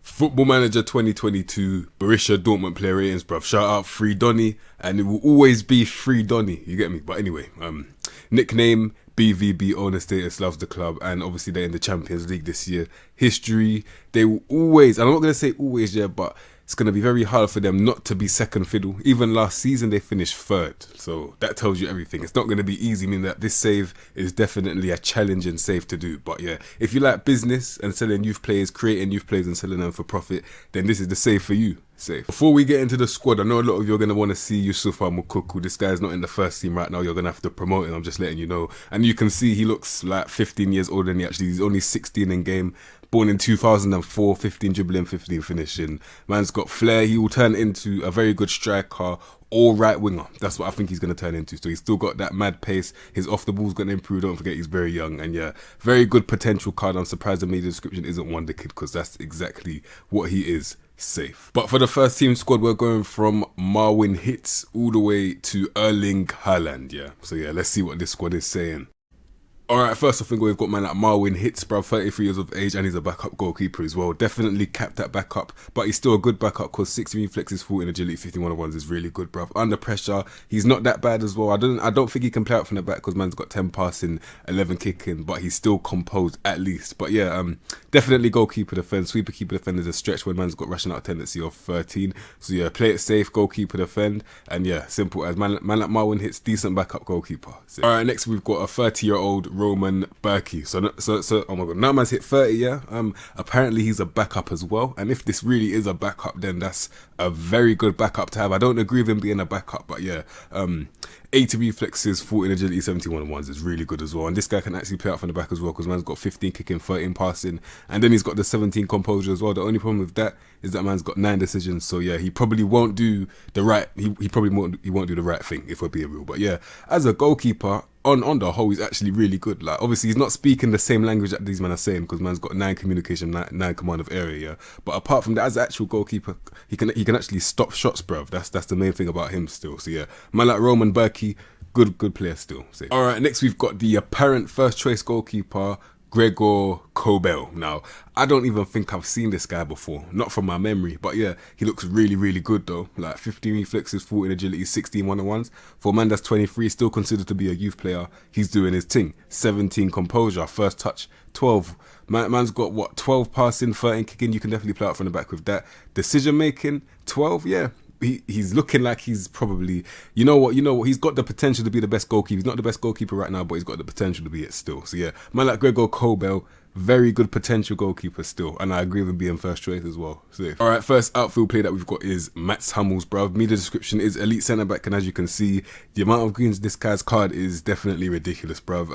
Football Manager 2022, Borussia Dortmund player ratings, bruv. Shout out Free Donny, and it will always be Free Donny. You get me? But anyway, nickname, BVB owner status, loves the club, and obviously they're in the Champions League this year. History, they will always, and I'm not going to say always, yeah, but it's going to be very hard for them not to be second fiddle. Even last season, they finished third. So that tells you everything. It's not going to be easy, meaning that this save is definitely a challenging save to do. But yeah, if you like business and selling youth players, creating youth players and selling them for profit, then this is the save for you. Safe. Before we get into the squad, I know a lot of you are going to want to see Yusufa Mukuku. This guy's not in the first team right now. You're going to have to promote him. I'm just letting you know. And you can see he looks like 15 years older than he actually is. He's only 16 in game. Born in 2004, 15 dribbling, 15 finishing. Man's got flair. He will turn into a very good striker or right winger. That's what I think he's going to turn into. So he's still got that mad pace. His off the ball's going to improve. Don't forget he's very young. And yeah, very good potential card. I'm surprised the media description isn't Wonder Kid, because that's exactly what he is. Safe. But for the first team squad, we're going from Marwin Hitz all the way to Erling Haaland. Yeah. So yeah, let's see what this squad is saying. Alright, first off, we've got man like Marwin Hitz, bruv, 33 years of age, and he's a backup goalkeeper as well. Definitely capped at backup, but he's still a good backup because 60 reflexes, 14 agility, 51 of ones is really good, bruv. Under pressure, he's not that bad as well. I don't think he can play out from the back because man's got 10 passing, 11 kicking, but he's still composed at least. But yeah, definitely goalkeeper defend. Sweeper keeper defend is a stretch when man's got rushing out tendency of 13. So yeah, play it safe, goalkeeper defend, and yeah, simple as man like Marwin Hitz, decent backup goalkeeper. Alright, next we've got a 30-year-old Roman Berkey. So oh my god, now man's hit 30, yeah. Apparently he's a backup as well. And if this really is a backup, then that's a very good backup to have. I don't agree with him being a backup, but yeah. 80 reflexes, 14 agility, 71 ones is really good as well. And this guy can actually play out from the back as well, because man's got 15 kicking, 13 passing, and then he's got the 17 composure as well. The only problem with that is that man's got 9 decisions. So yeah, he probably won't do the right. He won't do the right thing, if we're being real. But yeah, as a goalkeeper, on the whole, he's actually really good. Like, obviously, he's not speaking the same language that these men are saying, because man's got 9 communication, 9 command of area. Yeah, but apart from that, as an actual goalkeeper, he can actually stop shots, bruv. That's the main thing about him still. So yeah, man like Roman Berkey, good player still. So, all right, next we've got the apparent first choice goalkeeper, Gregor Cobell. Now, I don't even think I've seen this guy before, not from my memory, but yeah, he looks really good though. Like 15 reflexes, 14 agility, 16 one-on-ones. For a man that's 23, still considered to be a youth player, he's doing his thing. 17 composure, first touch, 12. Man's got what, 12 passing, 13 kicking. You can definitely play out from the back with that. Decision making, 12, yeah. He's looking like he's probably, you know what, he's got the potential to be the best goalkeeper. He's not the best goalkeeper right now, but he's got the potential to be it still. So yeah, man like Gregor Cobell, very good potential goalkeeper still, and I agree with him being first choice as well. So, all right, first outfield play that we've got is Mats Hummels, bruv. Media description is elite centre back, and as you can see, the amount of greens this guy's card is definitely ridiculous, bruv.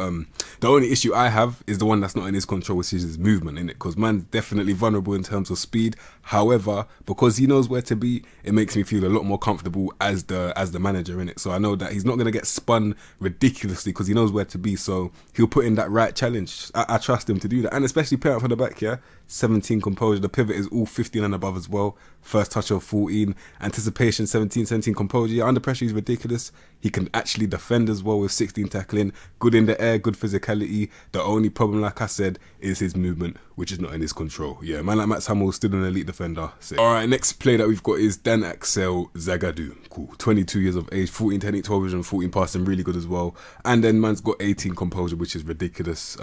The only issue I have is the one that's not in his control, which is his movement, innit? Because man's definitely vulnerable in terms of speed. However, because he knows where to be, it makes me feel a lot more comfortable as the manager, innit? So I know that he's not gonna get spun ridiculously because he knows where to be. So he'll put in that right challenge. I trust him to do that. And especially play out from the back, yeah. 17 composure. The pivot is all 15 and above as well. First touch of 14. Anticipation 17 composure. Yeah, under pressure he's ridiculous. He can actually defend as well with 16 tackling. Good in the air, good physicality. The only problem, like I said, is his movement, which is not in his control. Yeah, man like Mats Hummels, still an elite defender. Alright, next play that we've got is Dan Axel Zagadou. Cool. 22 years of age, 14 technique, 12 vision, 14 passing, really good as well. And then man's got 18 composure, which is ridiculous.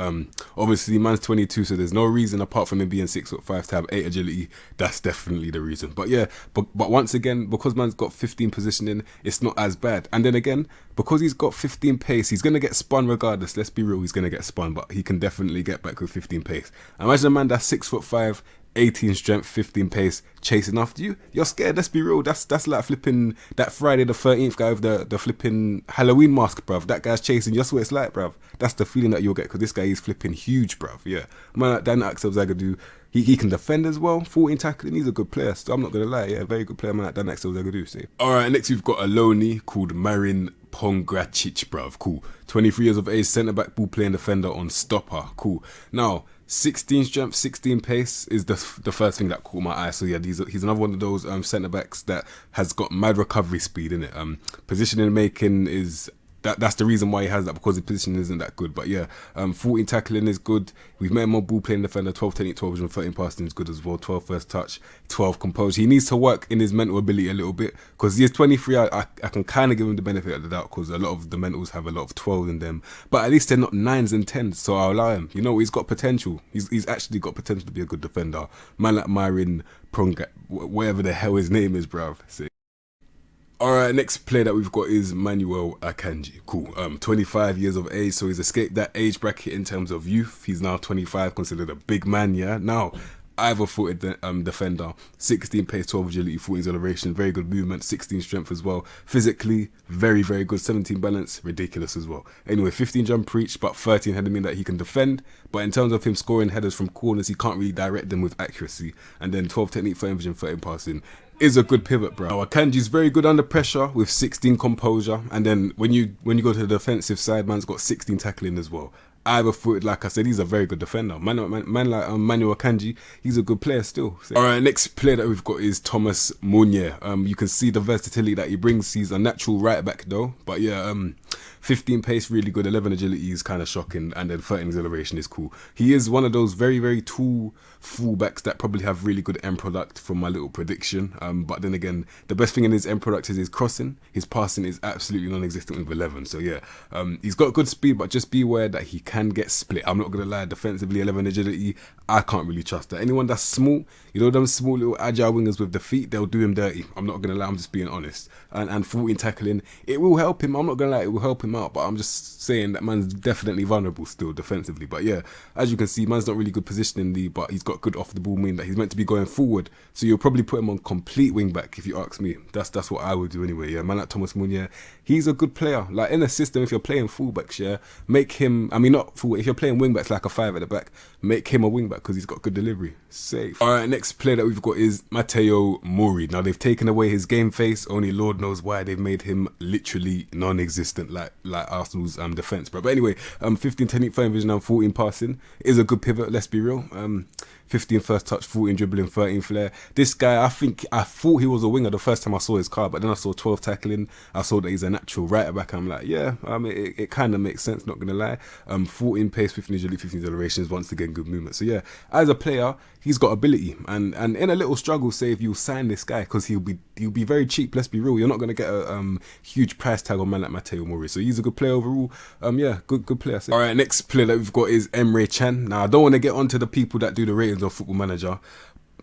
Obviously man's 22, so there's no reason apart from him being 6'5" to have 8 agility. That's definitely the reason. But yeah, but once again, because man's got 15 positioning, it's not as bad. And then again, because he's got 15 pace, he's gonna get spun regardless. Let's be real, he's gonna get spun, but he can definitely get back with 15 pace. Imagine a man that's 6'5", 18 strength, 15 pace, chasing after you. You're scared. Let's be real. That's like flipping that Friday the 13th guy with the flipping Halloween mask, bruv. That guy's chasing. Just what it's like, bruv. That's the feeling that you'll get because this guy is flipping huge, bruv. Yeah, man like Dan Axel Zagadou. He can defend as well. 14 tackling. He's a good player. So I'm not gonna lie. Yeah, very good player, man like Dan Axel Zagadou. See. All right, next we've got a loanee called Marin Pongracic, bruv. Cool. 23 years of age, centre back, ball playing defender on stopper. Cool. Now, 16 strength, 16 pace is the first thing that caught my eye. So yeah, he's another one of those centre backs that has got mad recovery speed in it. Positioning making is that's the reason why he has that, because his position isn't that good. But yeah, 14 tackling is good. We've met him on ball playing defender, 12 technique, 12 and 13 passing is good as well. 12 first touch, 12 composure. He needs to work in his mental ability a little bit, because he is 23. I can kind of give him the benefit of the doubt, because a lot of the mentals have a lot of 12 in them, but at least they're not 9s and 10s, so I'll allow him. You know, he's got potential. He's actually got potential to be a good defender. Man like Myron Pronga, whatever the hell his name is, bruv. Alright, next player that we've got is Manuel Akanji. Cool. 25 years of age, so he's escaped that age bracket in terms of youth. He's now 25, considered a big man, yeah? Now, either-footed defender, 16 pace, 12 agility, 14 acceleration, very good movement, 16 strength as well. Physically, very, very good. 17 balance, ridiculous as well. Anyway, 15 jump reach, but 13 header, mean that he can defend. But in terms of him scoring headers from corners, he can't really direct them with accuracy. And then 12 technique, 13 vision, 13 passing. Is a good pivot, bro. Now, Akanji's very good under pressure with 16 composure, and then when you go to the defensive side, man's got 16 tackling as well. Either-footed, like I said, he's a very good defender. Man like Manuel Akanji, he's a good player still. All right, next player that we've got is Thomas Munir. You can see the versatility that he brings. He's a natural right back though, but yeah, 15 pace, really good. 11 agility is kind of shocking, and then 13 acceleration is cool. He is one of those very, very tall fullbacks that probably have really good end product from my little prediction. But then again, the best thing in his end product is his crossing. His passing is absolutely non-existent with 11. So yeah, he's got good speed, but just beware that he can get split. I'm not gonna lie, defensively 11 agility, I can't really trust that. Anyone that's small, you know, them small little agile wingers with the feet, they'll do him dirty. I'm not gonna lie, I'm just being honest. And 14 tackling, it will help him. I'm not gonna lie, it will help him out, but I'm just saying that man's definitely vulnerable still defensively. But yeah, as you can see, man's not really good positioningly, but he's got good off the ball, meaning that he's meant to be going forward. So you'll probably put him on complete wing back if you ask me. That's what I would do anyway. Yeah, man like Thomas Munir, he's a good player. Like in a system, if you're playing fullbacks, yeah, make him. I mean, not full. If you're playing wing backs like a 5 at the back, make him a wing back because he's got good delivery. Safe. All right, next player that we've got is Matteo Mori. Now they've taken away his game face. Only Lord knows why they've made him literally non-existent, like Arsenal's defense, bro. But anyway, 15 technique, 5 vision, and 14 passing is a good pivot. Let's be real. 15 first touch, 14 dribbling, 13 flair. This guy, I thought he was a winger the first time I saw his card, but then I saw 12 tackling. I saw that he's a natural right back. I'm like, yeah, it kind of makes sense, not gonna lie. 14 pace, 15 agility, 15 accelerations, once again good movement. So yeah, as a player, he's got ability, and in a little struggle, say if you sign this guy, because he'll be very cheap. Let's be real, you're not gonna get a huge price tag on man like Matteo Mori. So he's a good player overall. Yeah, good player. All right, next player that we've got is Emery Chan. Now I don't want to get onto the people that do the ratings of Football Manager.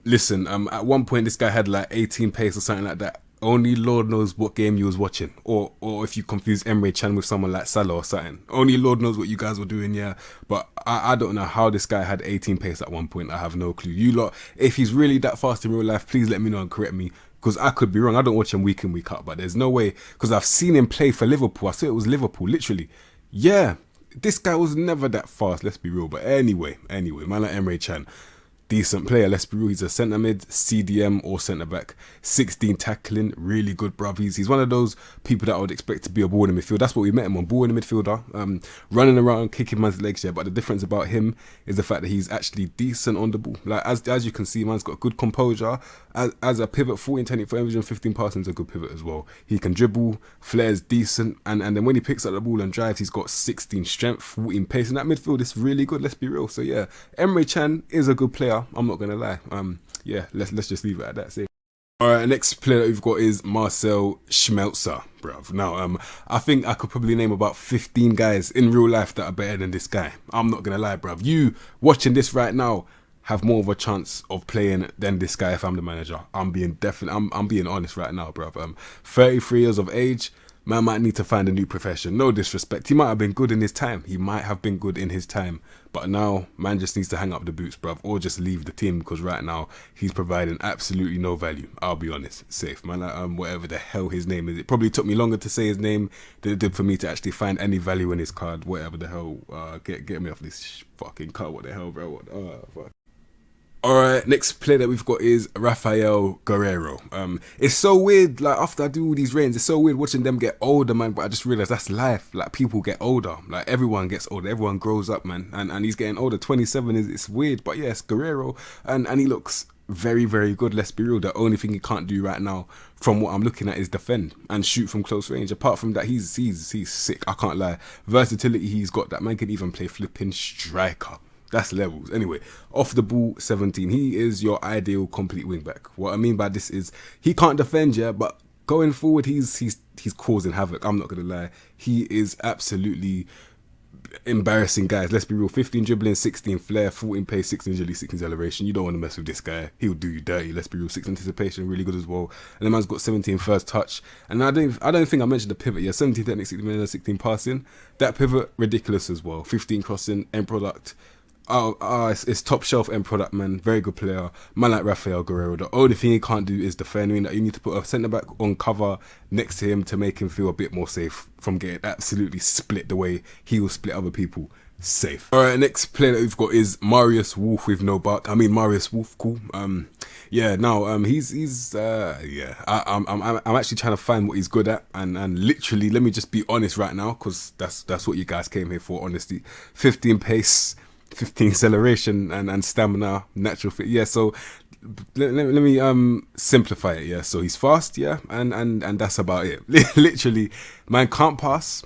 Listen, at one point this guy had like 18 pace or something like that. Only Lord knows what game you was watching, or if you confuse Emery Chan with someone like Salah or something. Only Lord knows what you guys were doing, yeah. But I don't know how this guy had 18 pace at one point. I have no clue. You lot, if he's really that fast in real life, please let me know and correct me, because I could be wrong. I don't watch him week in, week out, but there's no way, because I've seen him play for Liverpool. I saw it was Liverpool, literally. Yeah, this guy was never that fast, let's be real. But anyway, man like Emery Chan, decent player, let's be real. He's a centre mid, CDM or centre back, 16 tackling, really good, bruv. He's one of those people that I would expect to be a ball in the midfield. That's what we met him on, ball in the midfielder, running around, kicking man's legs, yeah. But the difference about him is the fact that he's actually decent on the ball. Like as you can see, man's got good composure. As a pivot, 14 technique, 14 vision, 15 passing is a good pivot as well. He can dribble, flair's decent, and then when he picks up the ball and drives, he's got 16 strength, 14 pace. In that midfield, it's really good, let's be real. So yeah, Emery Chan is a good player, I'm not gonna lie. Yeah, let's just leave it at that. Say. All right, next player that we've got is Marcel Schmelzer, bruv. Now, I think I could probably name about 15 guys in real life that are better than this guy. I'm not gonna lie, bruv. You watching this right now have more of a chance of playing than this guy if I'm the manager. I'm being honest right now, bruv. 33 years of age. Man might need to find a new profession. No disrespect. He might have been good in his time. But now, man just needs to hang up the boots, bruv. Or just leave the team, because right now, he's providing absolutely no value. I'll be honest. Safe, man. Whatever the hell his name is. It probably took me longer to say his name than it did for me to actually find any value in his card. Whatever the hell. Get me off this fucking card. What the hell, bro? Fuck. Alright, next player that we've got is Rafael Guerrero. It's so weird, like after I do all these ratings, it's so weird watching them get older, man, but I just realised that's life. Like people get older, like everyone gets older, everyone grows up, man, and he's getting older. 27 it's weird, but yes, Guerrero, and he looks very, very good. Let's be real. The only thing he can't do right now, from what I'm looking at, is defend and shoot from close range. Apart from that, he's sick. I can't lie. Versatility he's got. That man can even play flipping striker. That's levels. Anyway, off the ball, 17. He is your ideal complete wing back. What I mean by this is he can't defend, yeah, but going forward, he's causing havoc. I'm not gonna lie. He is absolutely embarrassing, guys. Let's be real. 15 dribbling, 16 flair, 14 pace, 16 agility, 16 acceleration. You don't want to mess with this guy. He'll do you dirty. Let's be real. 6 anticipation, really good as well. And the man's got 17 first touch. And I don't think I mentioned the pivot. Yeah, 17 technique, 16 passing. That pivot, ridiculous as well. 15 crossing, end product. It's top shelf end product, man. Very good player. Man like Rafael Guerrero. The only thing he can't do is defend. I mean, you need to put a centre back on cover next to him to make him feel a bit more safe from getting absolutely split the way he will split other people. Safe. All right, next player that we've got is Marius Wolf with no bark. I mean, Marius Wolf, cool. Yeah. Now, he's yeah. I'm actually trying to find what he's good at, and literally, let me just be honest right now, because that's what you guys came here for. Honesty. 15 pace. 15 acceleration and stamina, natural fit. Yeah, so let me simplify it. Yeah, so he's fast. Yeah, and that's about it. Literally, man can't pass.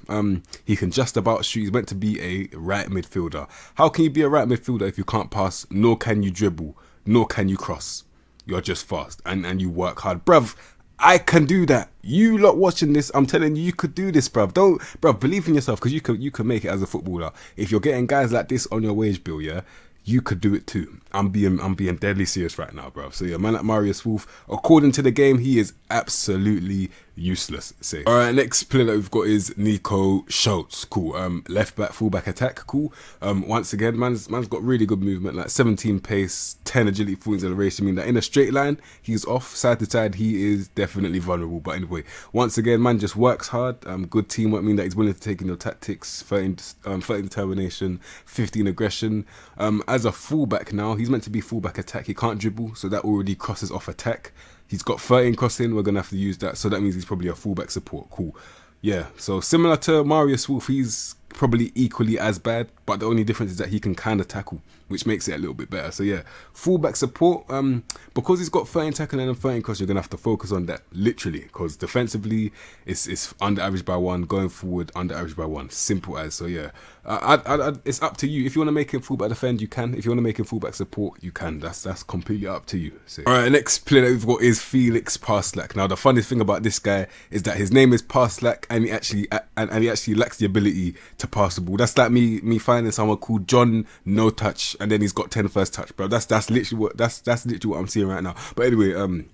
He can just about shoot. He's meant to be a right midfielder. How can you be a right midfielder if you can't pass? Nor can you dribble. Nor can you cross. You're just fast and you work hard, bruv. I can do that. You lot watching this, I'm telling you, you could do this, bruv. Bruv, believe in yourself, because you can make it as a footballer. If you're getting guys like this on your wage bill, yeah, you could do it too. I'm being deadly serious right now, bruv. So yeah, man like Marius Wolf, according to the game, he is absolutely useless. Say. All right, next player that we've got is Nico Schultz. Cool. Left back, full back attack. Cool. Once again, man's got really good movement, like 17 pace, 10 agility, 14 acceleration. I mean that in a straight line, he's off side to side. He is definitely vulnerable. But anyway, once again, man just works hard. Good teamwork. I mean that he's willing to take in your tactics. 13 determination, 15 aggression. As a full back now, he's meant to be full back attack. He can't dribble, so that already crosses off attack. He's got 13 crossing. We're going to have to use that. So that means he's probably a fullback support. Cool. Yeah. So similar to Marius Wolf, he's probably equally as bad. But the only difference is that he can kind of tackle, which makes it a little bit better. So yeah, fullback support. Because he's got 13 tackling and 13 cross, you're going to have to focus on that. Literally. Because defensively, it's under average by 1. Going forward, under average by 1. Simple as. So yeah. It's up to you. If you want to make him fullback defend, you can. If you want to make him fullback support, you can. That's completely up to you. So. All right, next player that we've got is Felix Parslak. Now the funniest thing about this guy is that his name is Parslak, and he actually lacks the ability to pass the ball. That's like me finding someone called John No Touch, and then he's got 10 first touch, bro. That's literally what what I'm seeing right now. But anyway,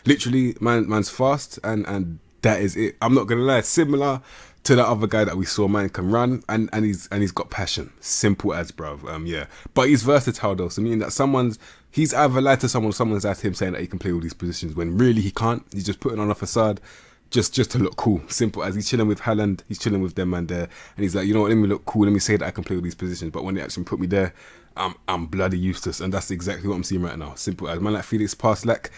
literally, man's fast, and that is it. I'm not gonna lie, similar to that other guy that we saw, man can run and he's got passion. Simple as, bruv. Yeah. But he's versatile though. So meaning that he's either lied to someone's at him saying that he can play all these positions when really he can't. He's just putting on a facade just to look cool. Simple as. He's chilling with Haaland, he's chilling with them and there, and he's like, you know what, let me look cool, let me say that I can play all these positions, but when they actually put me there, I'm bloody useless. And that's exactly what I'm seeing right now. Simple as. Man like Felix Parslak,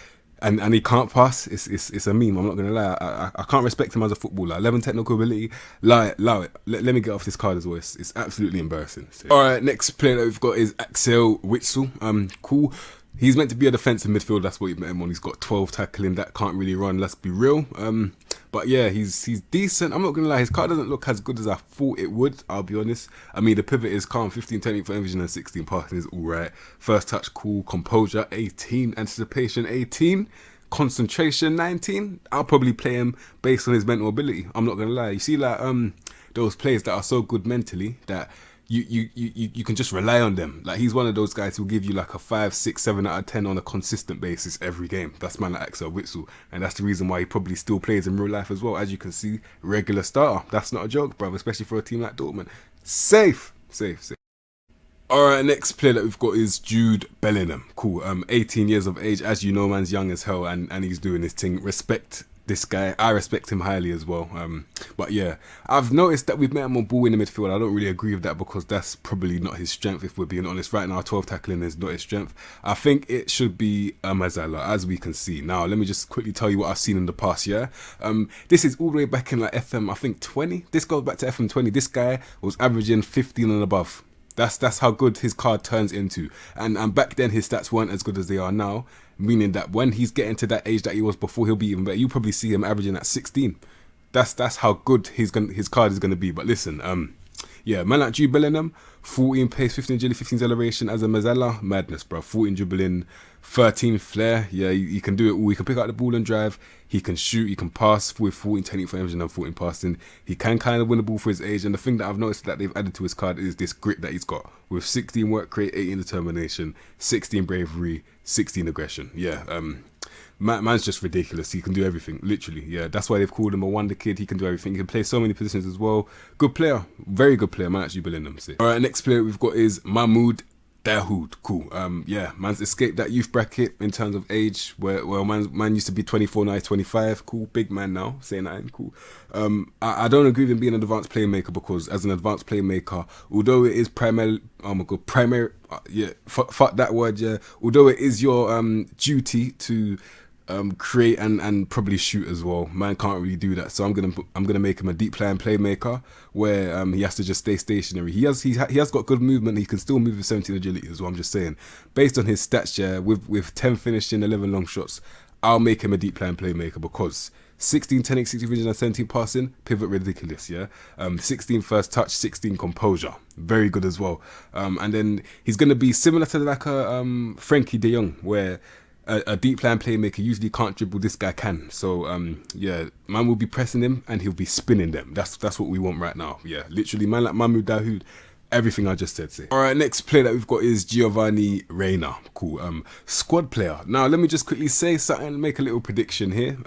and he can't pass. It's a meme. I'm not gonna lie. I can't respect him as a footballer. 11 technical ability. Allow it. Let me get off this card as well. It's absolutely embarrassing. So. All right, next player that we've got is Axel Witzel. Cool. He's meant to be a defensive midfielder. That's what you met him on. He's got 12 tackling. That can't really run. Let's be real. But yeah, he's decent. I'm not gonna lie. His card doesn't look as good as I thought it would. I'll be honest. I mean, the pivot is calm. 15 technique for vision and 16 passing is all right. First touch, cool. Composure, 18. Anticipation, 18. Concentration, 19. I'll probably play him based on his mental ability. I'm not gonna lie. You see, like those players that are so good mentally that you can just rely on them. Like he's one of those guys who will give you like a 5, 6, 7 out of 10 on a consistent basis every game. That's man like Axel Witzel, and that's the reason why he probably still plays in real life as well. As you can see, regular starter. That's not a joke, brother, especially for a team like Dortmund. Safe. Alright, next player that we've got is Jude Bellingham. Cool. 18 years of age. As you know, man's young as hell and he's doing his thing. Respect this guy. I respect him highly as well. But yeah, I've noticed that we've met him on ball in the midfield. I don't really agree with that because that's probably not his strength, if we're being honest. Right now, 12 tackling is not his strength. I think it should be Mazala, as we can see. Now, let me just quickly tell you what I've seen in the past year. This is all the way back in like FM, I think 20. This goes back to FM20. This guy was averaging 15 and above. That's how good his card turns into. And back then his stats weren't as good as they are now, meaning that when he's getting to that age that he was before, he'll be even better. You'll probably see him averaging at 16. That's how good his card is gonna be. But listen, yeah, man like Jude Bellingham, 14 pace, 15 agility, 15 acceleration as a Mazzella, madness, bro. 14 dribbling, 13 flair. Yeah, he can do it all. He can pick out the ball and drive. He can shoot. He can pass with 14 technique for averaging and 14 passing. He can kind of win the ball for his age. And the thing that I've noticed that they've added to his card is this grit that he's got with 16 work rate, 18 determination, 16 bravery, 16 aggression. Yeah, man's just ridiculous. He can do everything, literally. Yeah, that's why they've called him a wonder kid. He can do everything. He can play so many positions as well. Good player, very good player. Man, actually Bellingham. All right, next player we've got is Mahmoud Dahoud. Cool. Yeah, man's escaped that youth bracket in terms of age, where man used to be 24, now he's 25. Cool, big man now, saying that. Cool. I don't agree with him being an advanced playmaker, because as an advanced playmaker, although it is primary, yeah, fuck that word, yeah. Although it is your duty to create and probably shoot as well, man can't really do that. So I'm gonna make him a deep lying playmaker where he has to just stay stationary. He has got good movement. He can still move with 17 agility as well. I'm just saying, based on his stats, yeah, with 10 finishing, 11 long shots, I'll make him a deep lying playmaker, because 16 10, 16 vision and 17 passing, pivot ridiculous, yeah. 16 first touch, 16 composure, very good as well. And then he's gonna be similar to like a Frankie De Jong, where a deep line playmaker usually can't dribble. This guy can. So yeah, man will be pressing him and he'll be spinning them. That's what we want right now. Yeah, literally, man like Mahmoud Dahoud, everything I just said. All right, next player that we've got is Giovanni Rayner. Cool. Squad player. Now let me just quickly say something, make a little prediction here.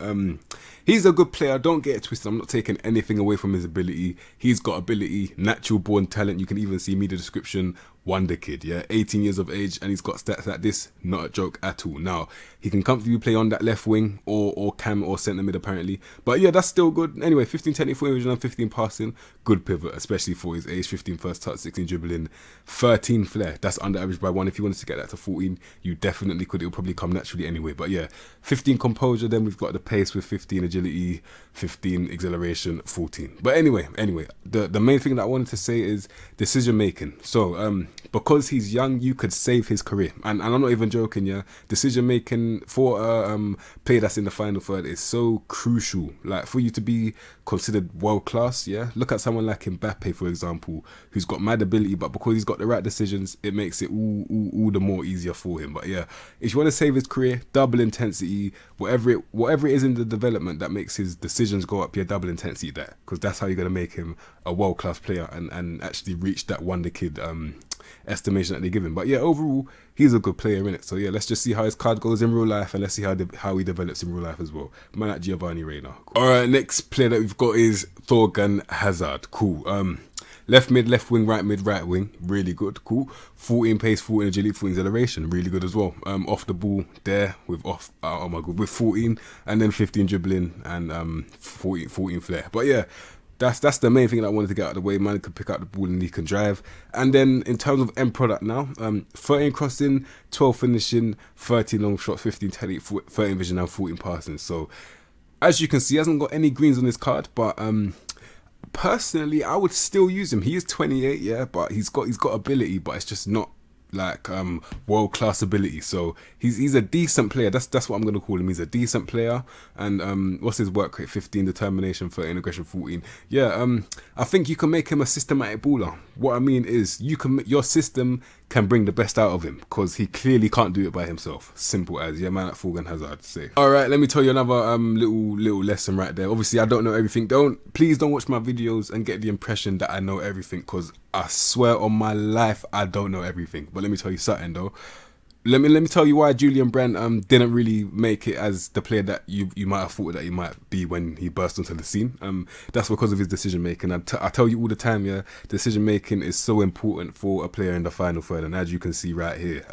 He's a good player, don't get it twisted. I'm not taking anything away from his ability. He's got ability, natural born talent. You can even see media description, wonder kid, yeah, 18 years of age, and he's got stats like this, not a joke at all. Now, he can comfortably play on that left wing or cam or centre mid apparently. But yeah, that's still good. Anyway, 15 technical vision and 15 passing, good pivot, especially for his age. 15 first touch, 16 dribbling, 13 flair. That's under average by 1. If you wanted to get that to 14, you definitely could. It'll probably come naturally anyway. But yeah, 15 composure, then we've got the pace with 15 agility, 15 acceleration, 14. But anyway, the main thing that I wanted to say is decision making. So because he's young, you could save his career, and I'm not even joking. Yeah, decision making for a player that's in the final third is so crucial. Like, for you to be considered world class, yeah, look at someone like Mbappe, for example, who's got mad ability, but because he's got the right decisions, it makes it all the more easier for him. But yeah, if you want to save his career, double intensity, whatever it is in the development that makes his decisions go up, yeah, double intensity there, because that's how you're going to make him a world class player and actually reach that wonder kid estimation that they give him. But yeah, overall, he's a good player, innit? So yeah, let's just see how his card goes in real life, and let's see how he develops in real life as well. Man like Giovanni Rayner. Cool. All right, next player that we've got is Thorgan Hazard. Cool. Left mid, left wing, right mid, right wing, really good. Cool. 14 pace, 14 agility, 14 acceleration, really good as well. Off the ball there with with 14, and then 15 dribbling and 14 flair. But yeah, that's the main thing that I wanted to get out of the way. Man can pick out the ball and he can drive. And then in terms of end product now, 13 crossing, 12 finishing, 13 long shots, 15 technique, 13 vision and 14 passing. So as you can see, he hasn't got any greens on his card, but personally, I would still use him. He is 28, yeah, but he's got ability, but it's just not like world class ability. So he's a decent player. That's what I'm gonna call him. He's a decent player. And what's his work rate? 15 determination, 13 aggression, 14. Yeah, I think you can make him a systematic baller. What I mean is, your system can bring the best out of him, because he clearly can't do it by himself. Simple as, yeah, man, like Thorgan Hazard say. All right, let me tell you another little lesson right there. Obviously, I don't know everything. Please don't watch my videos and get the impression that I know everything, because I swear on my life I don't know everything. But let me tell you something though. Let me tell you why Julian Brandt didn't really make it as the player that you might have thought that he might be when he burst onto the scene. That's because of his decision making. I tell you all the time, yeah, decision making is so important for a player in the final third. And as you can see right here,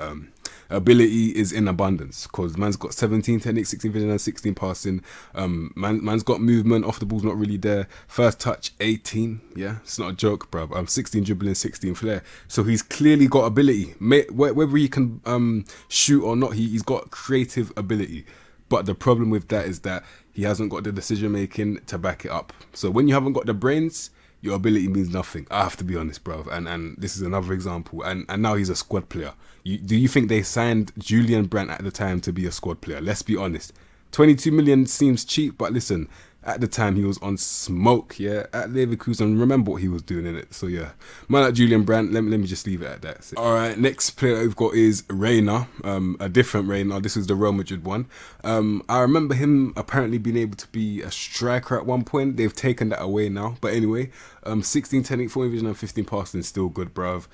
ability is in abundance, because man's got 17 technique, 16 vision and 16 passing. Man's got movement, off the ball's not really there. First touch 18, yeah, it's not a joke, bruv. 16 dribbling, 16 flair. So he's clearly got ability. Whether he can shoot or not, he's got creative ability. But the problem with that is that he hasn't got the decision making to back it up. So when you haven't got the brains, your ability means nothing. I have to be honest, bruv. And this is another example. And now he's a squad player. Do you think they signed Julian Brandt at the time to be a squad player? Let's be honest. 22 million seems cheap, but listen, at the time he was on smoke, yeah, at Leverkusen. Remember what he was doing in it. So yeah, man like Julian Brandt, let me just leave it at that. All right, next player we've got is Rayner, a different Rayner. This is the Real Madrid one. I remember him apparently being able to be a striker at one point. They've taken that away now. But anyway, 16 technique, 14 vision and 15 passing, still good, bruv.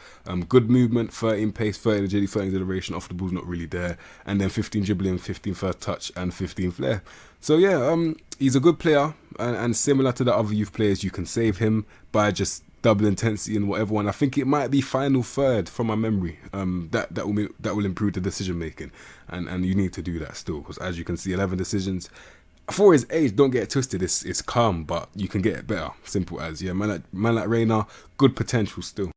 Good movement, 13 pace, 13 agility, 13 acceleration. Off the ball's not really there. And then 15 dribbling, 15 first touch and 15 flair. So yeah, he's a good player, and similar to the other youth players, you can save him by just double intensity and whatever. And I think it might be final third from my memory. That will improve the decision making, and you need to do that still, because as you can see, 11 decisions. For his age, don't get it twisted. It's calm, but you can get it better. Simple as, yeah. Man like Rayner, good potential still.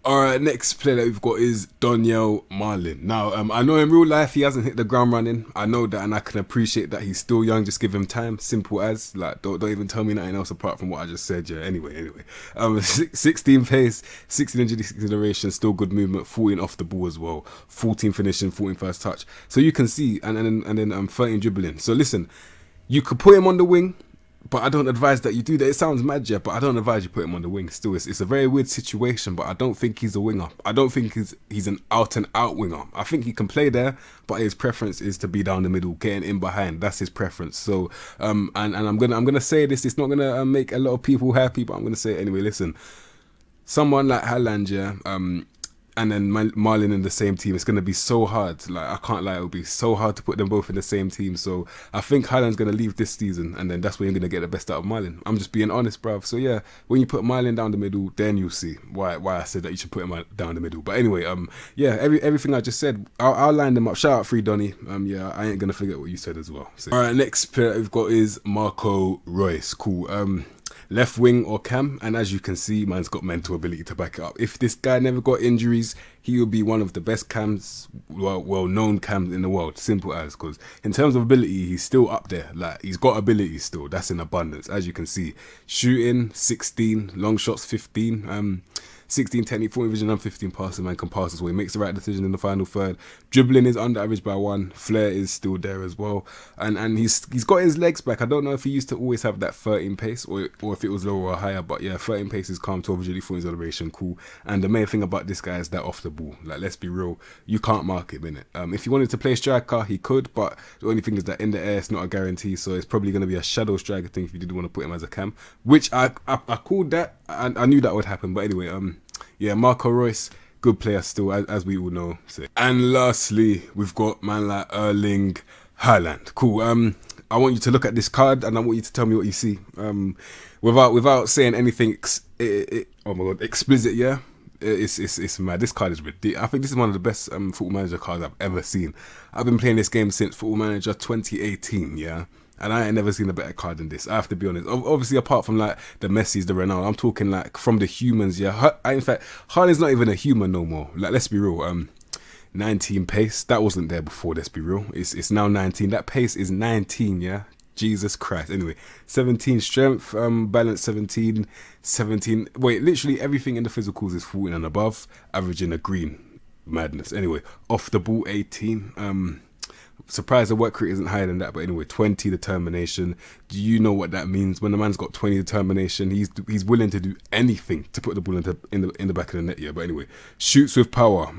Alright, next player that we've got is Danielle Marlin. Now, I know in real life he hasn't hit the ground running. I know that, and I can appreciate that he's still young. Just give him time. Simple as. Like, don't even tell me nothing else apart from what I just said. Yeah. Anyway. 16 pace, 16 agility, 16 acceleration, still good movement. 14 off the ball as well. 14 finishing, 14 first touch. So you can see, and then 13 dribbling. So listen, you could put him on the wing, but I don't advise that you do that. It sounds mad, yeah, but I don't advise you put him on the wing. Still, it's a very weird situation, but I don't think he's a winger. I don't think he's an out-and-out winger. I think he can play there, but his preference is to be down the middle, getting in behind. That's his preference. So, and I'm gonna say this. It's not gonna make a lot of people happy, but I'm gonna say it anyway. Listen, someone like Haaland, yeah, and then Marlin in the same team, it's going to be so hard. Like, I can't lie, it'll be so hard to put them both in the same team. So I think Haaland's going to leave this season, and then that's when you're going to get the best out of Marlin. I'm just being honest, bruv. So yeah, when you put Marlin down the middle, then you'll see why I said that you should put him down the middle. But anyway, yeah, everything I just said, I'll line them up. Shout out Free Donny. Yeah, I ain't going to forget what you said as well. So, all right, next player we've got is Marco Royce. Cool. Left wing or cam, and as you can see, man's got mental ability to back it up. If this guy never got injuries, he would be one of the best cams, well-known cams in the world. Simple as, because in terms of ability, he's still up there. Like, he's got ability still. That's in abundance, as you can see. Shooting 16, long shots 15. 16 technique, 14 vision and 15 passing, man can pass as well. He makes the right decision in the final third. Dribbling is under average by 1. Flair is still there as well. And he's got his legs back. I don't know if he used to always have that 13 pace or if it was lower or higher. But yeah, 13 pace is calm, 12 agility, 14 acceleration, cool. And the main thing about this guy is that off the ball. Like, let's be real, you can't mark him in it. If he wanted to play striker, he could. But the only thing is that in the air, it's not a guarantee. So it's probably going to be a shadow striker thing if you did want to put him as a cam. Which I called that. I knew that would happen. But anyway, yeah, Marco Royce, good player still, as we all know. So. And lastly, we've got man like Erling Haaland. Cool. I want you to look at this card and I want you to tell me what you see. Without saying anything, oh my god, explicit. Yeah, it's mad. This card is ridiculous. I think this is one of the best Football Manager cards I've ever seen. I've been playing this game since Football Manager 2018. Yeah. And I ain't never seen a better card than this. I have to be honest. Obviously, apart from like the Messis, the Ronaldo, I'm talking like from the humans. Yeah, in fact, Haaland's not even a human no more. Like, let's be real. 19 pace, that wasn't there before. Let's be real. It's now 19. That pace is 19. Yeah, Jesus Christ. Anyway, 17 strength, balance 17. Wait, literally everything in the physicals is 14 and above, averaging a green. Madness. Anyway, off the ball 18. Surprised the work rate isn't higher than that, but anyway, 20 determination. Do you know what that means? When the man's got 20 determination, he's willing to do anything to put the ball in the back of the net. Yeah, but anyway, shoots with power.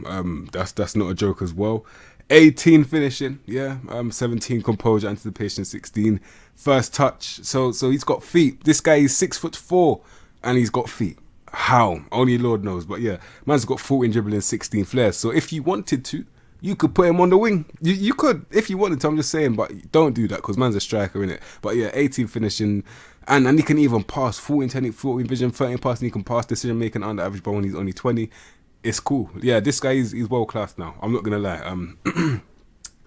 That's not a joke as well. 18 finishing. Yeah, 17 composure, anticipation, 16 first touch. So he's got feet. This guy is 6'4" and he's got feet. How? Only Lord knows. But yeah, man's got 14 dribbling, 16 flares. So if you wanted to, you could put him on the wing. You could, if you wanted to, I'm just saying, but don't do that because man's a striker, innit? But yeah, 18 finishing, and he can even pass, 14 technique, 14 vision, 13 passing, he can pass, decision making under average, but when he's only 20, it's cool. Yeah, this guy he's world class now. I'm not gonna lie.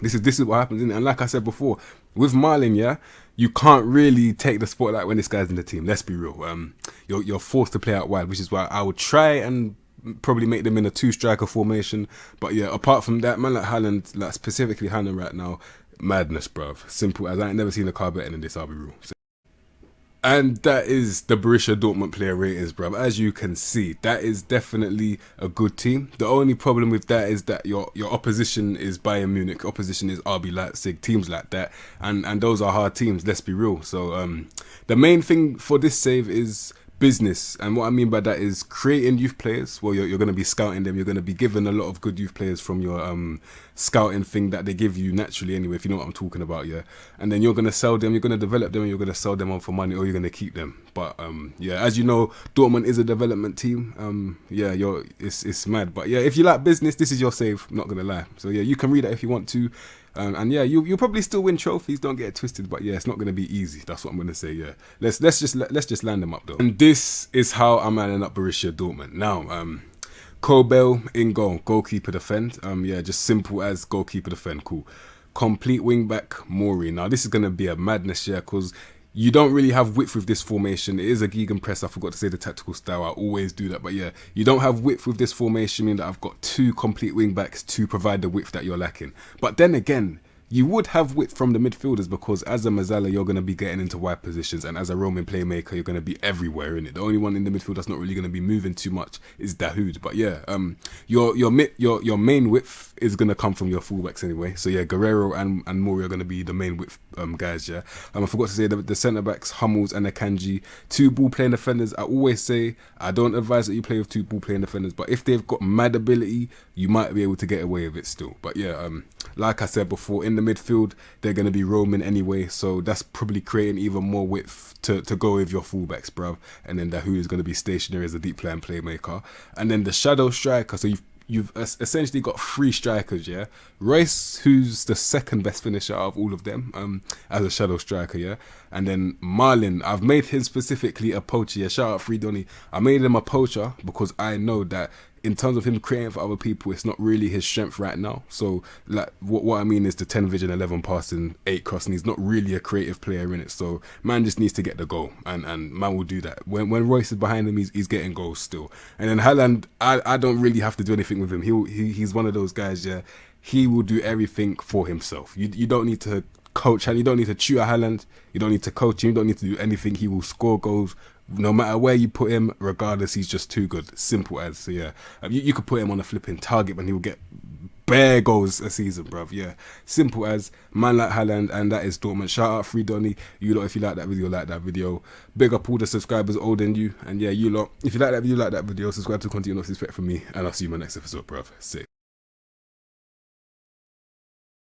This is what happens, innit? And like I said before, with Marlin, yeah, you can't really take the spotlight when this guy's in the team. Let's be real. You're forced to play out wide, which is why I would try and probably make them in a 2-striker formation. But yeah, apart from that, man like Haaland, like specifically Haaland right now, madness, bruv. Simple as I ain't never seen a car better than this, I'll be real. So And that is the Borussia Dortmund player ratings, bruv. As you can see, that is definitely a good team. The only problem with that is that your opposition is Bayern Munich, opposition is RB Leipzig, teams like that, and those are hard teams. Let's be real. So the main thing for this save is business, and what I mean by that is creating youth players. Well, you're going to be scouting them. You're going to be given a lot of good youth players from your scouting thing that they give you naturally anyway, if you know what I'm talking about, yeah. And then you're going to sell them, you're going to develop them, and you're going to sell them on for money, or you're going to keep them. But yeah, as you know, Dortmund is a development team. Yeah, it's mad. But yeah, if you like business, this is your save, not going to lie. So yeah, you can read that if you want to. And yeah, you'll probably still win trophies. Don't get it twisted, but yeah, it's not going to be easy. That's what I'm going to say. Yeah, let's just land them up though. And this is how I'm lining up Borussia Dortmund now. Cobell in goal, goalkeeper defend. Yeah, just simple as goalkeeper defend. Cool. Complete wing back Mori. Now this is going to be a madness, yeah, because you don't really have width with this formation. It is a gegenpress. I forgot to say the tactical style. I always do that. But yeah, you don't have width with this formation, meaning that I've got two complete wing backs to provide the width that you're lacking. But then again, you would have width from the midfielders, because as a Mazzala, you're going to be getting into wide positions, and as a roaming playmaker, you're going to be everywhere in it. The only one in the midfield that's not really going to be moving too much is Dahoud. But yeah, your main width is going to come from your fullbacks anyway. So yeah, Guerrero and Mori are going to be the main width guys. Yeah, I forgot to say the centre backs, Hummels and Akanji, two ball playing defenders. I always say I don't advise that you play with two ball playing defenders, but if they've got mad ability, you might be able to get away with it still. But yeah, like I said before, in the midfield, they're going to be roaming anyway, so that's probably creating even more width to go with your fullbacks, bruv. And then Dahoud is going to be stationary as a deep playing playmaker. And then the shadow striker, so you've essentially got three strikers, yeah. Royce, who's the second best finisher out of all of them, as a shadow striker, yeah. And then Marlin, I've made him specifically a poacher, yeah. Shout out Free Donny. I made him a poacher because I know that in terms of him creating for other people, it's not really his strength right now. So like what I mean is the 10 vision, 11 passing, 8 crossing. He's not really a creative player in it. So man just needs to get the goal, and man will do that. When Royce is behind him, he's getting goals still. And then Haaland, I don't really have to do anything with him. He's one of those guys, yeah. He will do everything for himself. You don't need to coach, and you don't need to tutor Haaland. You don't need to coach him. You don't need to do anything. He will score goals no matter where you put him. Regardless, he's just too good. Simple as. So yeah, you could put him on a flipping target and he will get bare goals a season, bruv. Yeah, simple as. Man like Haaland, and that is Dortmund. Shout out Free Donny. You lot, if you like that video, like that video. Big up all the subscribers older than you. And yeah, you lot, if you like that video, like that video. Subscribe to continue enough respect from me, and I'll see you in my next episode, bruv. Sick.